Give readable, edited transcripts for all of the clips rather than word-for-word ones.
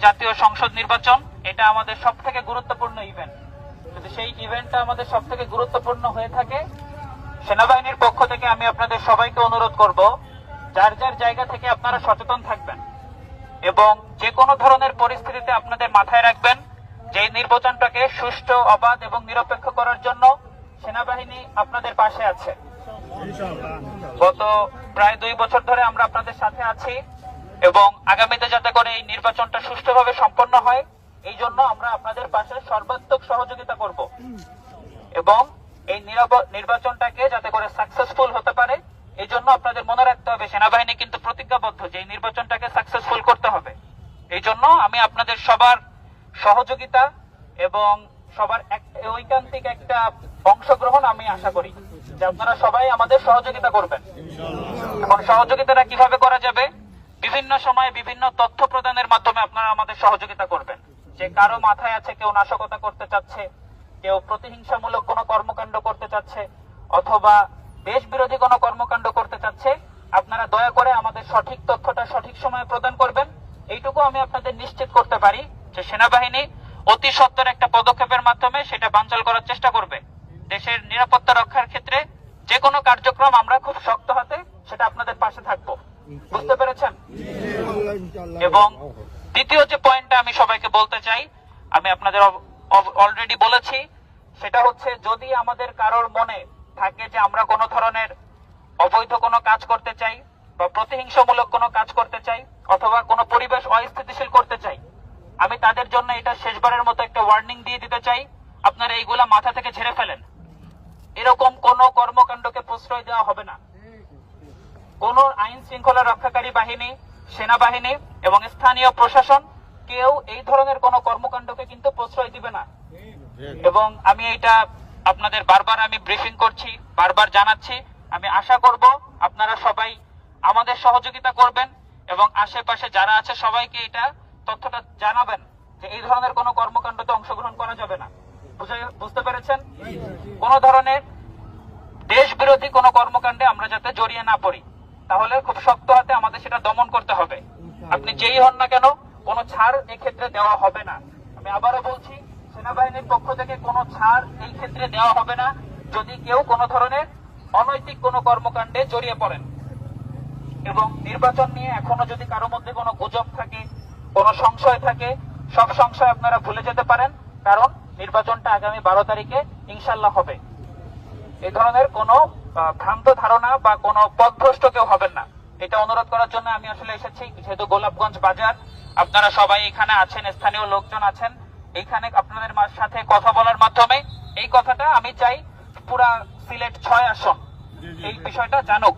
জাতীয় সংসদ নির্বাচন, এটা আমাদের সব থেকে গুরুত্বপূর্ণ ইভেন্ট। যদি সেই ইভেন্টটা আমাদের সব থেকে গুরুত্বপূর্ণ হয়ে থাকে, সেনাবাহিনীর পক্ষ থেকে আমি আপনাদের সবাইকে অনুরোধ করব, যার যার জায়গা থেকে আপনারা সচেতন থাকবেন এবং যে কোনো ধরনের পরিস্থিতিতে আপনাদের মাথায় রাখবেন যে এই নির্বাচনটাকে সুষ্ঠু, অবাধ এবং নিরপেক্ষ করার জন্য সেনাবাহিনী আপনাদের পাশে আছে। গত প্রায় 2 বছর ধরে আমরা আপনাদের সাথে আছি এবং আগামীতে যাতে করে এই নির্বাচনটা সুষ্ঠুভাবে সম্পন্ন হয়, এই জন্য আমরা আপনাদের পাশে সর্বাত্মক সহযোগিতা করব এবং এই নির্বাচনটাকে যাতে করে সাকসেসফুল হতে পারে, এই জন্য আপনাদের মনে রাখতে হবে সেনাবাহিনী কিন্তু প্রতিজ্ঞাবদ্ধ যে এই নির্বাচনটাকে সাকসেসফুল করতে হবে। এই জন্য আমি আপনাদের সবার সহযোগিতা এবং সবার ঐকান্তিক একটা অংশগ্রহণ আমি আশা করি যে আপনারা সবাই আমাদের সহযোগিতা করবেন। এখন সহযোগিতাটা কিভাবে করা যাবে? বিভিন্ন সময়ে বিভিন্ন তথ্য প্রদানের মাধ্যমে আপনারা আমাদের সহযোগিতা করবেন। যে কারো মাথায় আছে কেউ নাশকতা করতে চাচ্ছে, কেউ প্রতিহিংসামূলক কোনো কর্মকাণ্ড করতে চাচ্ছে, অথবা দেশ বিরোধী কোনো কর্মকাণ্ড করতে চাচ্ছে, আপনারা দয়া করে আমাদের সঠিক তথ্যটা সঠিক সময়ে প্রদান করবেন। এইটুকু আমি আপনাদের নিশ্চিত করতে পারি যে সেনাবাহিনী অতি সত্বর একটা পদক্ষেপের মাধ্যমে সেটা বানচাল করার চেষ্টা করবে। দেশের নিরাপত্তা রক্ষার ক্ষেত্রে যে কোনো কার্যক্রম আমরা খুব শক্ত হাতে সেটা আপনাদের পাশে থাকবো। বুঝতে পেরেছেন? এবং দ্বিতীয় যে পয়েন্টটা আমি সবাইকে বলতে চাই, আমি আপনাদের অলরেডি বলেছি, সেটা হচ্ছে যদি আমাদের কারোর মনে থাকে যে আমরা কোনো ধরনের অবৈধ কোনো কাজ করতে চাই বা প্রতিহিংসামূলক কোনো কাজ করতে চাই অথবা কোনো পরিবেশ অস্থিতিশীল করতে চাই, আমি তাদের জন্য এটা শেষবারের মতো একটা ওয়ার্নিং দিয়ে দিতে চাই, আপনারা এইগুলা মাথা থেকে ঝেড়ে ফেলেন। এরকম কোনো কর্মকাণ্ডকে প্রশ্রয় দেওয়া হবে না। কোন আইন শৃঙ্খলা রক্ষাকারী বাহিনী, সেনাবাহিনী এবং স্থানীয় প্রশাসন কেউ এই ধরনের কোন কর্মকাণ্ডকে কিন্তু প্রশ্রয় দিবে না। এবং আমি এটা আপনাদের বারবার আমি ব্রিফিং করছি, বারবার জানাচ্ছি, আমি আশা করব আপনারা সবাই আমাদের সহযোগিতা করবেন এবং আশেপাশে যারা আছে সবাইকে এটা তথ্যটা জানাবেন যে এই ধরনের কোন কর্মকাণ্ডতে অংশগ্রহণ করা যাবে না। বুঝতে পেরেছেন? কোন ধরনের দেশ বিরোধী কোন কর্মকাণ্ডে আমরা যাতে জড়িয়ে না পড়ি, তাহলে খুব শক্ত হাতে আমাদের সেটা দমন করতে হবে। আপনি যেই হন না কেন, কোনো ছাড় এই ক্ষেত্রে দেওয়া হবে না। আমি আবারও বলছি, সেনাবাহিনীর পক্ষ থেকে কোনো ছাড় এই ক্ষেত্রে দেওয়া হবে না যদি কেউ কোনো ধরনের অনৈতিক কোনো কর্মকাণ্ডে জড়িয়ে পড়েন। এবং নির্বাচন নিয়ে এখনো যদি কারো মধ্যে কোনো গুজব থাকে, কোনো সংশয় থাকে, সব সংশয় আপনারা ভুলে যেতে পারেন, কারণ নির্বাচনটা আগামী 12 তারিখে ইনশাল্লাহ হবে। এই ধরনের কোনো ভ্রান্ত ধারণা বা কোনো পথভ্রষ্ট কেউ হবেন না, এটা অনুরোধ করার জন্য আমি আসলে এসেছি। যেহেতু গোলাপগঞ্জ বাজার, আপনারা সবাই এখানে আছেন, স্থানীয় লোকজন আছেন, এইখানে আপনাদের সাথে কথা বলার মাধ্যমে এই কথাটা আমি চাই পুরা সিলেট 6 আসন এই বিষয়টা জানুক।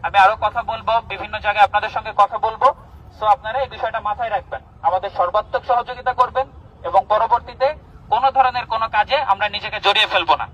আমি আরো কথা বলবো, বিভিন্ন জায়গায় আপনাদের সঙ্গে কথা বলবো। সো আপনারা এই বিষয়টা মাথায় রাখবেন, আমাদের সর্বাত্মক সহযোগিতা করবেন এবং পরবর্তীতে কোনো ধরনের কোনো কাজে আমরা নিজেকে জড়িয়ে ফেলবো না।